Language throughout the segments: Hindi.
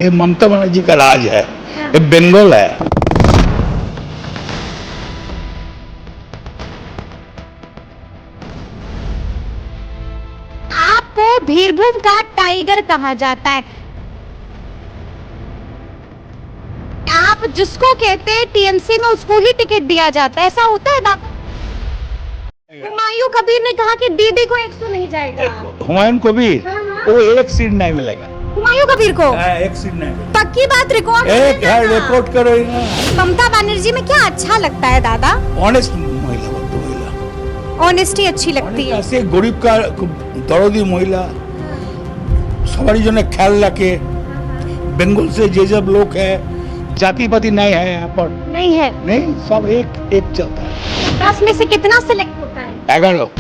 ये ममता बनर्जी का राज है, ये बंगाल है। आपको बीरभूम का टाइगर कहा जाता है। आप जिसको कहते हैं टीएमसी में उसको ही टिकट दिया जाता है, ऐसा होता है ना? हुमायूं कबीर ने कहा कि दीदी को 100 नहीं जाएगा। हुमायूं कबीर वो एक सीट नहीं मिलेगा। हुमायूं कबीर को एक सीट नहीं मिलेगा। पक्की बात रिकॉर्ड एक है, रिकॉर्ड करो ना। ममता बनर्जी में क्या अच्छा लगता है दादा? ऑनेस्ट महिला, वो महिला ऑनेस्टी अच्छी लगती है। ऐसे गरीब का दरदी महिला सवारी जो ख्याल रखे। बंगाल से जे जब लोग है, जाति पाति नहीं है यहाँ पर, नहीं है। नहीं, सब एक एक चलता है। 10 में से कितना सिलेक्ट होता है? 11।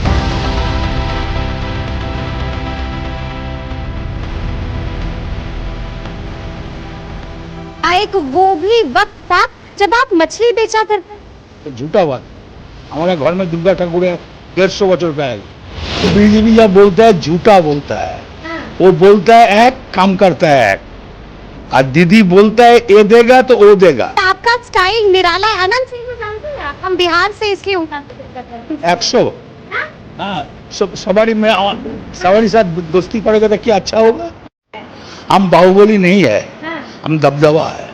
एक वो भी वक्त था जब आप मछली बेचा करते थे। तो झूठा बात। हमारे घर में दुर्गा ठाकुर है, 150 बच्चों का है। तो बीजेपी जब बोलता है झूठा बोलता है। वो बोलता है एक, काम करता है एक। और दीदी बोलता है ये देगा तो वो देगा। आपका स्टाइल निराला है। अनंत सिंह को जानते हैं आप? हम बिहार से, इसलिए उनका 100। हाँ, सवारी में सवारी साथ दोस्ती पड़ेगा तो क्या अच्छा होगा। हम बाहुबली नहीं है, हम दबदबा है।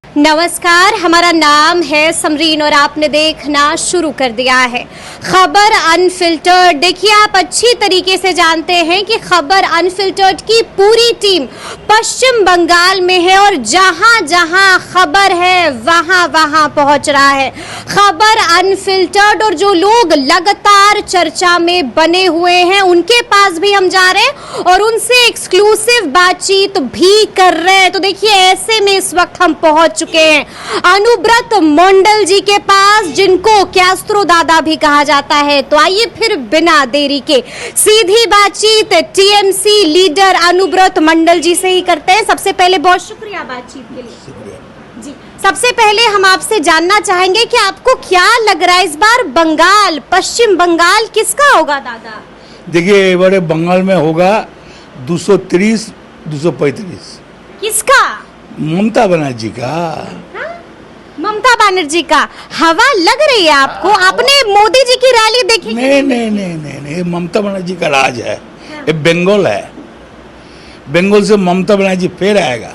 नमस्कार, हमारा नाम है समरीन और आपने देखना शुरू कर दिया है खबर अनफिल्टर्ड। देखिए, आप अच्छी तरीके से जानते हैं कि खबर अनफिल्टर्ड की पूरी टीम पश्चिम बंगाल में है और जहां जहां खबर है वहां वहां पहुंच रहा है खबर अनफिल्टर्ड। और जो लोग लगातार चर्चा में बने हुए हैं उनके पास भी हम जा रहे हैं और उनसे एक्सक्लूसिव बातचीत भी कर रहे हैं। तो देखिए, ऐसे में इस वक्त हम पहुंच चुके हैं अनुब्रत मंडल जी के पास, जिनको कैस्ट्रो दादा भी कहा जाता है। तो आइए फिर बिना देरी के सीधी बातचीत टीएमसी लीडर अनुब्रत मंडल जी से ही करते हैं। सबसे पहले बहुत शुक्रिया बातचीत के लिए जी। सबसे पहले हम आपसे जानना चाहेंगे कि आपको क्या लग रहा है इस बार बंगाल, पश्चिम बंगाल किसका होगा दादा? देखिए, बड़े बंगाल में होगा 230, 235। किसका? ममता बनर्जी का। ममता बनर्जी का हवा लग रही है आपको? आपने मोदी जी की रैली देखी? नहीं नहीं नहीं नहीं नहीं, ये ममता बनर्जी का राज है, ये बंगाल है। बंगाल से ममता बनर्जी फिर आएगा।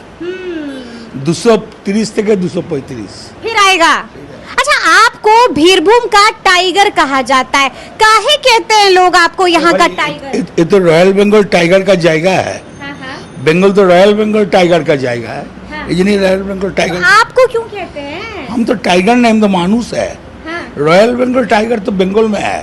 230 से 235 फिर आएगा। अच्छा, आपको बीरभूम का टाइगर कहा जाता है, काहे कहते हैं लोग आपको यहाँ का टाइगर? ये तो रॉयल बंगाल टाइगर का जायगा है। बंगाल तो रॉयल बंगाल टाइगर का जायगा है। ये नहीं रॉयल बंगाल टाइगर। आपको क्यों कहते हैं? हम तो टाइगर नहीं, हम तो मानुस है। रॉयल बंगाल टाइगर तो बंगाल में है।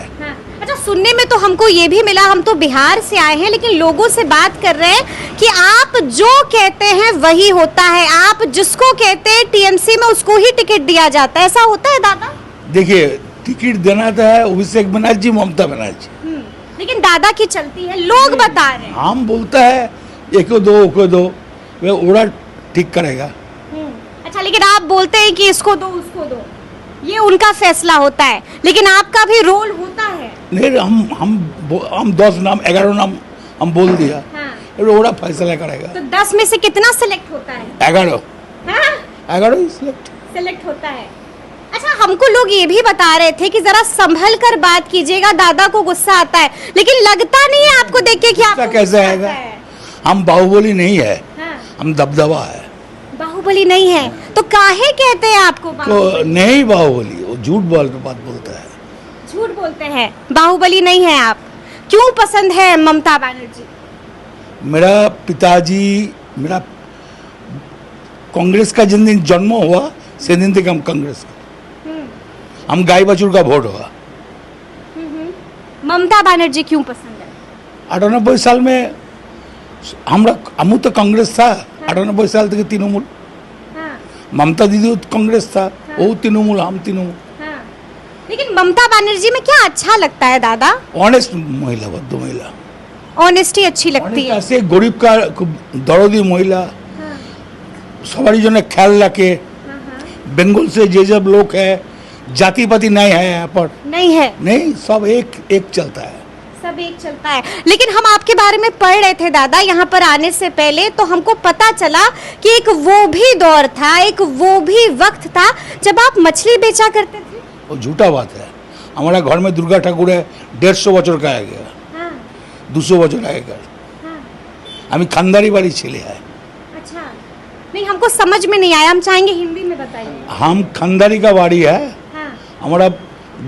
अच्छा, सुनने में तो हमको ये भी मिला, हम तो बिहार से आए हैं लेकिन लोगों से बात कर रहे हैं कि आप जो कहते हैं वही होता है। आप जिसको कहते हैं टीएमसी में उसको ही टिकट दिया जाता है, ऐसा होता है दादा? देखिए, टिकट देना तो है अभिषेक बनर्जी, ममता बनर्जी, लेकिन दादा की चलती है, लोग बता रहे हैं। हम बोलता है एको दो वे ओरा ठीक करेगा। अच्छा, लेकिन आप बोलते हैं कि इसको दो उसको दो, ये उनका फैसला होता है, लेकिन आपका भी रोल होता है। नहीं, हम 10 नाम 11 नाम हम बोल दिया। ओरा फैसला करेगा। तो 10 में से कितना सिलेक्ट होता है? 11 सिलेक्ट होता है। अच्छा, हमको लोग ये भी बता रहे थे कि जरा संभल कर बात कीजिएगा, दादा को गुस्सा आता है, लेकिन लगता नहीं है आपको देख के कि आपको कैसे आएगा। हम बाहुबली नहीं है, हम दबदबा है। बाहुबली नहीं है तो काहे कहते हैं आपको बाहुबली? तो नहीं बाहुबली, वो झूठ बात बोलता है। झूठ बोलते हैं, बाहुबली नहीं है आप। क्यों पसंद है ममता बनर्जी? मेरा पिताजी, मेरा कांग्रेस का जिन दिन जन्म हुआ से दिन तक हम कांग्रेस का, हम गाय बछुर का वोट हुआ। ममता बनर्जी क्यों पसंद है? 98 साल में हम तो कांग्रेस था। 98 साल तक तृणमूल। ममता दीदी कांग्रेस था, वो तृणमूल, हम तृणमूल। लेकिन ममता बनर्जी में क्या अच्छा लगता है दादा? ऑनेस्ट महिला, बद्ध महिला, ऑनेस्टी अच्छी लगती है। ऐसे गरीब का दरदी महिला सवारी जो ख्याल रखे। बंगाल से जे जब लोग है, जाति पाति नहीं है यहाँ पर, नहीं है। नहीं, सब एक एक चलता है। मतलब एक चलता है। लेकिन हम आपके बारे में पढ़ रहे थे दादा यहाँ पर आने से पहले, तो हमको पता चला कि एक वो भी दौर था, एक वो भी वक्त था जब आप मछली बेचा करते थे। वो झूठा बात है। हमारा घर में दुर्गा ठाकुर है, 150 বছর का आ गया, हाँ, 200 বছর आएगा। हाँ, আমি খানদারি বাড়ি ছেলে है। अच्छा, नहीं हमको समझ में नहीं आया, हम चाहेंगे हिंदी में बताइए। हम खानदारी का बाड़ी है, हाँ, हमारा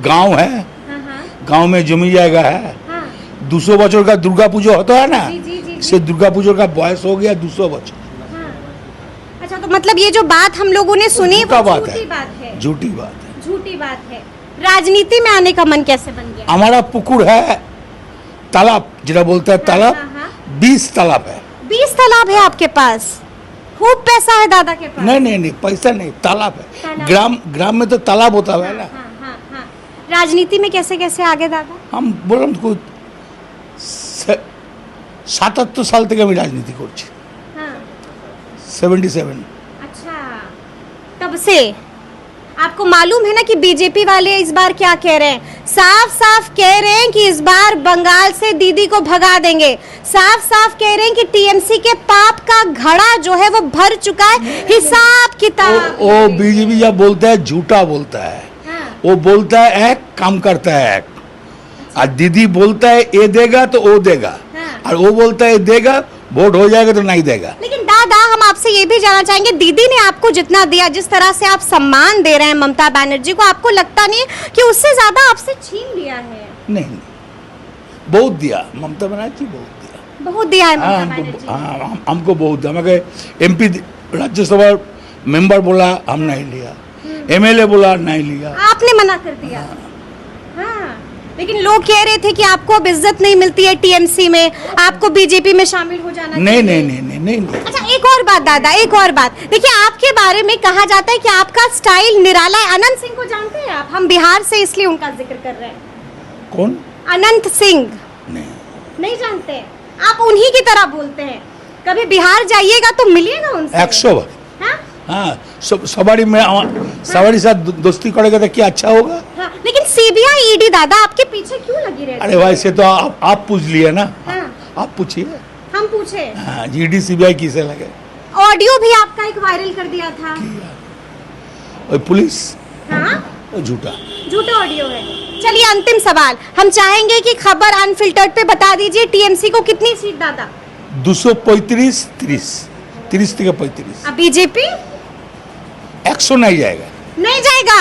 गांव है, हाँ, हाँ, गांव में जमी जाएगा है। हाँ, 200 বছর का दुर्गा पूजा होता है ना, जी, जी, जी, जी। से दुर्गा पूजा का बयस हो गया 200 বছর। हाँ। अच्छा, तो मतलब ये जो बात हम लोगों ने सुनी झूठा वो बात झूठी है। बात है, झूठी बात है। झूठी बात है। राजनीति में आने का मन कैसे बन गया? हमारा पुकुर है, तालाब जिला बोलता है तालाब, हाँ, हाँ, 20 तालाब है। 20 तालाब है आपके पास, खूब पैसा है दादा के पास। नहीं नहीं नहीं, पैसा नहीं, तालाब है। तालाब। ग्राम में तो तालाब होता है ना। हाँ, हाँ, हाँ। राजनीति में कैसे कैसे आगे दादा? हम বললাম তো 77 সাল থেকে আমি রাজনীতি করছি, हाँ, 77। अच्छा, तब से आपको मालूम है ना कि बीजेपी वाले इस बार क्या कह रहे हैं? साफ साफ कह रहे हैं कि इस बार बंगाल से दीदी को भगा देंगे। साफ साफ कह रहे हैं कि टीएमसी के पाप का घड़ा जो है वो भर चुका है। हिसाब किताब वो बीजेपी जब बोलता है झूठा बोलता है। हाँ, वो बोलता है एक, काम करता है एक। और दीदी बोलता है ये देगा तो वो देगा, हाँ। और वो बोलता है देगा, वोट हो जाएगा तो नहीं देगा। लेकिन दादा हम आपसे ये भी जानना चाहेंगे, दीदी ने आपको जितना दिया, जिस तरह से आप सम्मान दे रहे हैं ममता बनर्जी को, आपको लगता नहीं है कि उससे ज्यादा आपसे छीन लिया है? नहीं नहीं, बहुत दिया ममता बनर्जी, बहुत दिया। बहुत दिया है हाँ ममता बनर्जी ने। हमको बहुत दिया। मगर एमपी राज्यसभा मेंबर बोला हम नहीं लिया, एमएलए बोला नहीं लिया। आपने मना कर दिया। हाँ, लेकिन लोग कह रहे थे कि आपको अब इज्जत नहीं मिलती है टीएमसी में, आपको बीजेपी में शामिल हो जाना नहीं चाहिए। नहीं नहीं नहीं नहीं नहीं। अच्छा, एक और बात दादा, एक और बात, देखिए आपके बारे में कहा जाता है कि आपका स्टाइल निराला है। अनंत सिंह को जानते हैं आप? हम बिहार से इसलिए उनका जिक्र कर रहे हैं। कौन? अनंत सिंह नहीं नहीं जानते हैं? आप उन्हीं की तरह बोलते हैं। कभी बिहार जाइएगा तो मिलिएगा उनसे। 100 बार। हाँ? हाँ, सवारी में सवारी साथ दोस्ती करेगा तो क्या अच्छा होगा? हाँ, लेकिन सीबीआई ईडी दादा आपके पीछे क्यों लगी रहती है? अरे भाई से तो आप पूछ लिए ना। हाँ, आप पूछिए। हम पूछे। हाँ, ईडी सीबीआई किसे लगे? ऑडियो भी आपका एक वायरल कर दिया था। और पुलिस हाँ, वो झूठा। झूठा ऑडियो है। चलिए अंतिम सवाल, हम चाहेंगे कि खबर अनफिल्टर्ड पे बता दीजिए, टीएमसी को कितनी सीट दादा? 235, 30 থেকে 35। अब बीजेपी 100 नहीं जाएगा। नहीं जाएगा,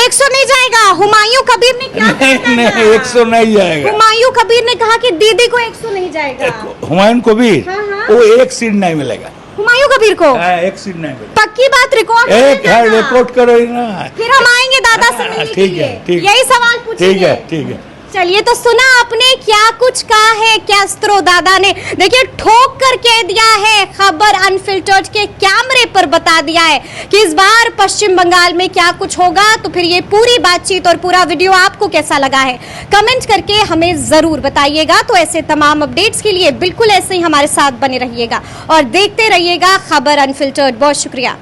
100 नहीं जाएगा। हुमायूं कबीर ने क्या कहा नहीं नहीं, दादा? 100 नहीं जाएगा। हुमायूं कबीर ने कहा कि दीदी को 100 नहीं जाएगा। हुमायूं कबीर हाँ, हाँ। वो एक सीट नहीं मिलेगा। हुमायूं कबीर को हाँ, एक सीट नहीं मिलेगा। पक्की बात रिकॉर्ड एक है, रिकॉर्ड करो ही ना। फिर हम आएंगे दादा से मिलने के ठीक लिए। है, ठीक। यही सवाल पूछेंगे। ठीक है, ठीक है। चलिए, तो सुना आपने क्या कुछ कहा है कैस्ट्रो दादा ने। देखिए, ठोक कर कह दिया है, खबर अनफिल्टर्ड के कैमरे पर बता दिया है कि इस बार पश्चिम बंगाल में क्या कुछ होगा। तो फिर ये पूरी बातचीत और पूरा वीडियो आपको कैसा लगा है, कमेंट करके हमें जरूर बताइएगा। तो ऐसे तमाम अपडेट्स के लिए बिल्कुल ऐसे ही हमारे साथ बने रहिएगा और देखते रहिएगा खबर अनफिल्टर्ड। बहुत शुक्रिया।